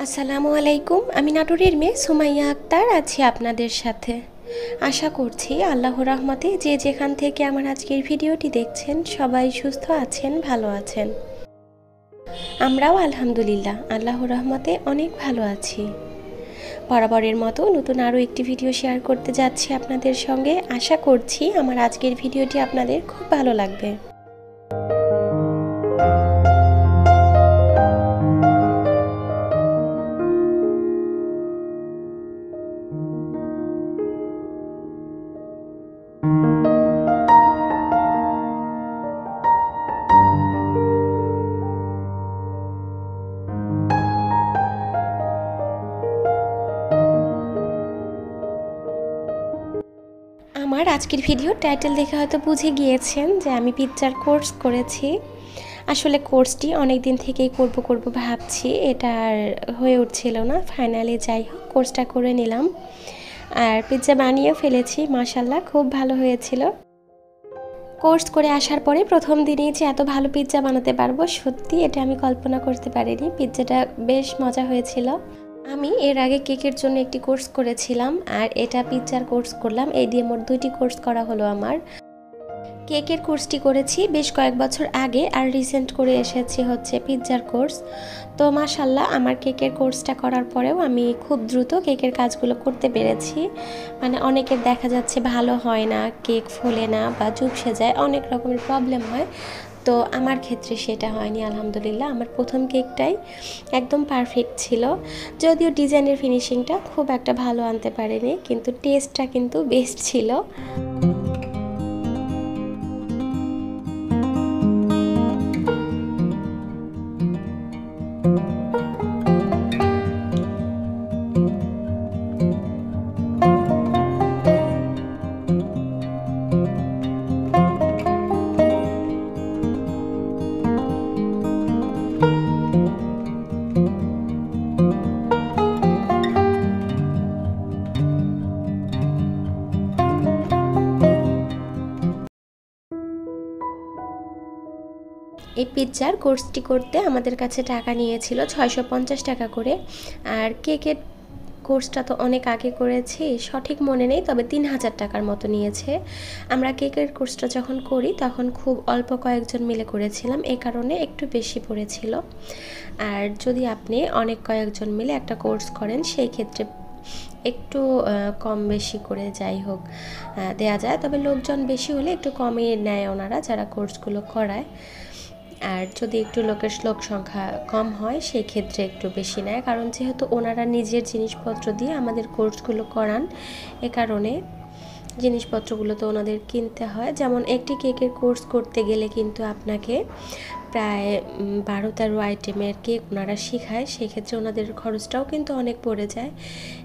আসসালামু আলাইকুম। আমি নাটোরের মেয়ে সুমাইয়া আক্তার আছি আপনাদের সাথে। আশা করছি আল্লাহর রহমতে যে যেখান থেকে আমার আজকের ভিডিওটি দেখছেন সবাই সুস্থ আছেন, ভালো আছেন। আমরাও আলহামদুলিল্লাহ আল্লাহর রহমতে অনেক ভালো আছি। বরাবরের মতো নতুন আরও একটি ভিডিও শেয়ার করতে যাচ্ছি আপনাদের সঙ্গে। আশা করছি আমার আজকের ভিডিওটি আপনাদের খুব ভালো লাগবে। আমার আজকের ভিডিও টাইটেল দেখে হয়তো বুঝে গিয়েছেন যে আমি পিৎজার কোর্স করেছি। আসলে কোর্সটি অনেক দিন থেকেই করব ভাবছি, এটা আর হয়ে উঠছিল না। ফাইনালি যাই হোক কোর্সটা করে নিলাম আর পিৎজা বানিয়েও ফেলেছি। মাশাল্লাহ খুব ভালো হয়েছিল। কোর্স করে আসার পরে প্রথম দিনেই যে এত ভালো পিৎজা বানাতে পারবো, সত্যি এটা আমি কল্পনা করতে পারিনি। পিৎজাটা বেশ মজা হয়েছিল। আমি এর আগে কেকের জন্য একটি কোর্স করেছিলাম আর এটা পিৎজার কোর্স করলাম। এই দিয়ে মোট 2টি কোর্স করা হলো আমার। কেকের কোর্সটি করেছি বেশ কয়েক বছর আগে আর রিসেন্ট করে এসেছি হচ্ছে পিৎজার কোর্স। তো মাশাল্লাহ আমার কেকের কোর্সটা করার পরেও আমি খুব দ্রুত কেকের কাজগুলো করতে পেরেছি। মানে অনেকের দেখা যাচ্ছে ভালো হয় না, কেক ফোলে না বা চুপসে যায়, অনেক রকমের প্রবলেম হয়। তো আমার ক্ষেত্রে সেটা হয়নি আলহামদুলিল্লাহ। আমার প্রথম কেকটাই একদম পারফেক্ট ছিল। যদিও ডিজাইনের ফিনিশিংটা খুব একটা ভালো আনতে পারিনি, কিন্তু টেস্টটা কিন্তু বেস্ট ছিল। এই পিৎজার কোর্সটি করতে আমাদের কাছে টাকা নিয়েছিল 650 টাকা করে। আর কেকের কোর্সটা তো অনেক আগে করেছি, সঠিক মনে নেই, তবে 3000 টাকার মতো নিয়েছে। আমরা কেকের কোর্সটা যখন করি তখন খুব অল্প কয়েকজন মিলে করেছিলাম, এ কারণে একটু বেশি পড়েছিল। আর যদি আপনি অনেক কয়েকজন মিলে একটা কোর্স করেন সেই ক্ষেত্রে একটু কম বেশি করে যাই হোক দেয়া যায়। তবে লোকজন বেশি হলে একটু কমই নেয় ওনারা যারা কোর্সগুলো করায়। আর যদি একটু লোক সংখ্যা কম হয় সেই ক্ষেত্রে একটু বেশি নেয়, কারণ যেহেতু ওনারা নিজের জিনিসপত্র দিয়ে আমাদের কোর্সগুলো করান, এ কারণে জিনিসপত্রগুলো তো ওনাদের কিনতে হয়। যেমন একটি কেকের কোর্স করতে গেলে কিন্তু আপনাকে প্রায় 12-13 আইটেমের কেক ওনারা শেখায়, সেক্ষেত্রে ওনাদের খরচটাও কিন্তু অনেক পড়ে যায়।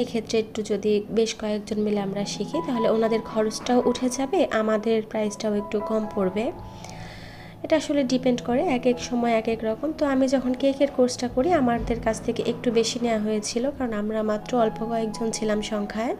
এক্ষেত্রে একটু যদি বেশ কয়েকজন মিলে আমরা শিখি তাহলে ওনাদের খরচটাও উঠে যাবে, আমাদের প্রাইসটাও একটু কম পড়বে। এটা আসলে ডিপেন্ড করে, এক এক সময় এক এক রকম। তো আমি যখন কেকের কোর্সটা করি আমাদের কাছ থেকে একটু বেশি নেওয়া হয়েছিল, কারণ আমরা মাত্র অল্প কয়েকজন ছিলাম সংখ্যায়।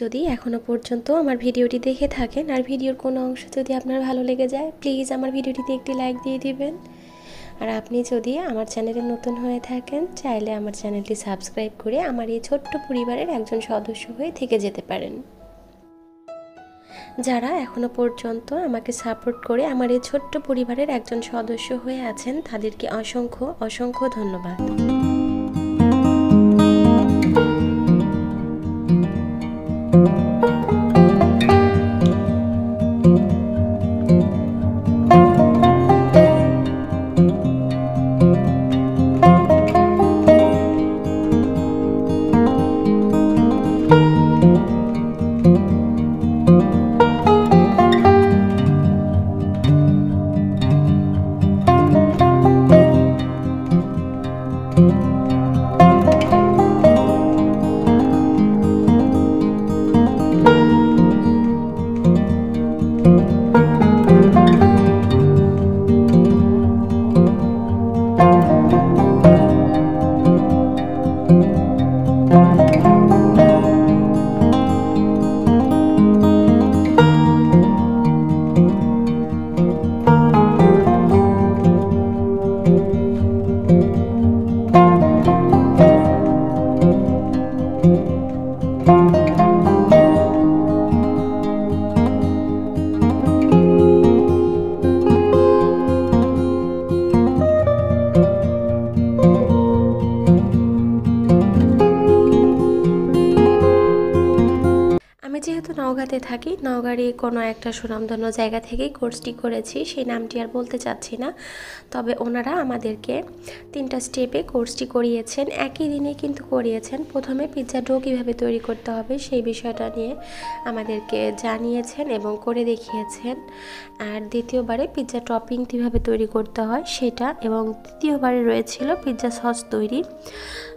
যদি এখনও পর্যন্ত আমার ভিডিওটি দেখে থাকেন আর ভিডিওর কোনো অংশ যদি আপনার ভালো লেগে যায়, প্লিজ আমার ভিডিওটিতে একটি লাইক দিয়ে দিবেন। আর আপনি যদি আমার চ্যানেলে নতুন হয়ে থাকেন, চাইলে আমার চ্যানেলটি সাবস্ক্রাইব করে আমার এই ছোট্ট পরিবারের একজন সদস্য হয়ে থেকে যেতে পারেন। যারা এখনও পর্যন্ত আমাকে সাপোর্ট করে আমার এই ছোট্ট পরিবারের একজন সদস্য হয়ে আছেন, তাদেরকে অসংখ্য অসংখ্য ধন্যবাদ। যেহেতু নওগাঁতে থাকি, নওগাঁরই কোনো একটা সুনামধন্য জায়গা থেকেই কোর্সটি করেছি, সেই নামটি আর বলতে চাচ্ছি না। তবে ওনারা আমাদেরকে 3টা স্টেপে কোর্সটি করিয়েছেন, একই দিনে কিন্তু করিয়েছেন। প্রথমে পিৎজা ডো কীভাবে তৈরি করতে হবে সেই বিষয়টা নিয়ে আমাদেরকে জানিয়েছেন এবং করে দেখিয়েছেন। আর দ্বিতীয়বারে পিৎজা টপিং কীভাবে তৈরি করতে হয় সেটা, এবং তৃতীয়বারে রয়েছিল পিৎজা সস তৈরি।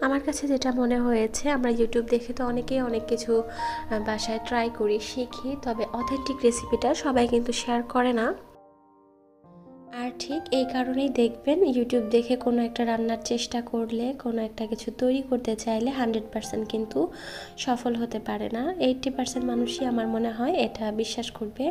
আমার কাছে যেটা মনে হয়েছে, আমরা ইউটিউব দেখে তো অনেকেই অনেক কিছু বাসায় ট্রাই করি, শিখি, তবে অথেন্টিক রেসিপিটা সবাই কিন্তু শেয়ার করে না। আর ঠিক এই কারণেই দেখবেন, ইউটিউব দেখে কোনো একটা রান্নার চেষ্টা করলে, কোনো একটা কিছু তৈরি করতে চাইলে 100% কিন্তু সফল হতে পারে না। 80% মানুষই আমার মনে হয় এটা বিশ্বাস করবে।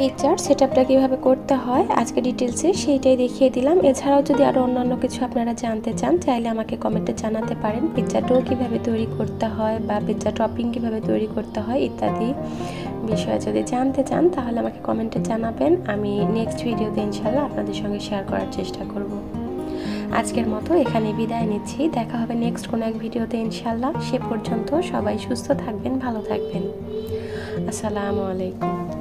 পিৎজার সেটআপটা কীভাবে করতে হয় আজকে ডিটেলসে সেইটাই দেখিয়ে দিলাম। এছাড়াও যদি আরও অন্যান্য কিছু আপনারা জানতে চান, চাইলে আমাকে কমেন্টে জানাতে পারেন। পিৎজা ডো কীভাবে তৈরি করতে হয় বা পিৎজা টপিং কীভাবে তৈরি করতে হয় ইত্যাদি বিষয়ে যদি জানতে চান, তাহলে আমাকে কমেন্টে জানাবেন। আমি নেক্সট ভিডিওতে ইনশাল্লাহ আপনাদের সঙ্গে শেয়ার করার চেষ্টা করব। আজকের মতো এখানে বিদায় নিচ্ছি। দেখা হবে নেক্সট কোনো এক ভিডিওতে ইনশাল্লাহ। সে পর্যন্ত সবাই সুস্থ থাকবেন, ভালো থাকবেন। আসসালামু আলাইকুম।